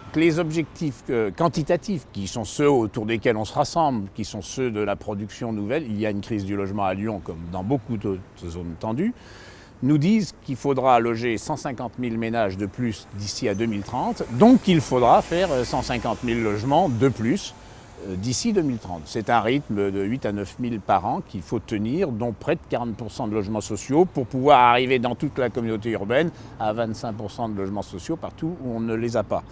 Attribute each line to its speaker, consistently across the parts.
Speaker 1: que les objectifs quantitatifs, qui sont ceux autour desquels on se rassemble, qui sont ceux de la production nouvelle, il y a une crise du logement à Lyon comme dans beaucoup d'autres zones tendues, nous disent qu'il faudra loger 150 000 ménages de plus d'ici à 2030, donc il faudra faire 150 000 logements de plus d'ici 2030. C'est un rythme de 8 à 9 000 par an qu'il faut tenir, dont près de 40% de logements sociaux pour pouvoir arriver dans toute la communauté urbaine à 25% de logements sociaux partout où on ne les a pas.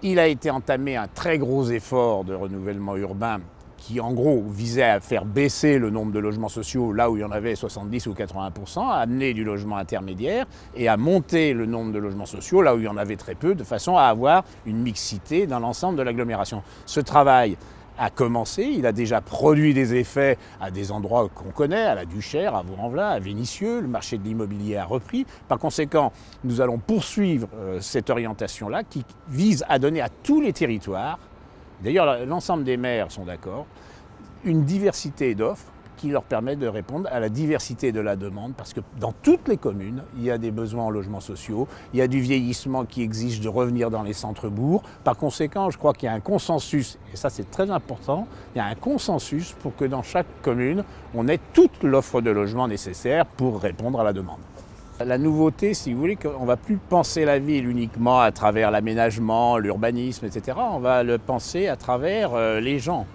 Speaker 1: Il a été entamé un très gros effort de renouvellement urbain qui en gros visait à faire baisser le nombre de logements sociaux là où il y en avait 70 ou 80%, à amener du logement intermédiaire et à monter le nombre de logements sociaux là où il y en avait très peu, de façon à avoir une mixité dans l'ensemble de l'agglomération. Ce travail a commencé, il a déjà produit des effets à des endroits qu'on connaît, à la Duchère, à Vaux-en-Velin, à Vénissieux, le marché de l'immobilier a repris. Par conséquent, nous allons poursuivre cette orientation-là qui vise à donner à tous les territoires, d'ailleurs l'ensemble des maires sont d'accord, une diversité d'offres qui leur permet de répondre à la diversité de la demande, parce que dans toutes les communes, il y a des besoins en logements sociaux, il y a du vieillissement qui exige de revenir dans les centres-bourgs. Par conséquent, je crois qu'il y a un consensus, et ça c'est très important, il y a un consensus pour que dans chaque commune, on ait toute l'offre de logement nécessaire pour répondre à la demande. La nouveauté, si vous voulez, qu'on ne va plus penser la ville uniquement à travers l'aménagement, l'urbanisme, etc. On va le penser à travers les gens.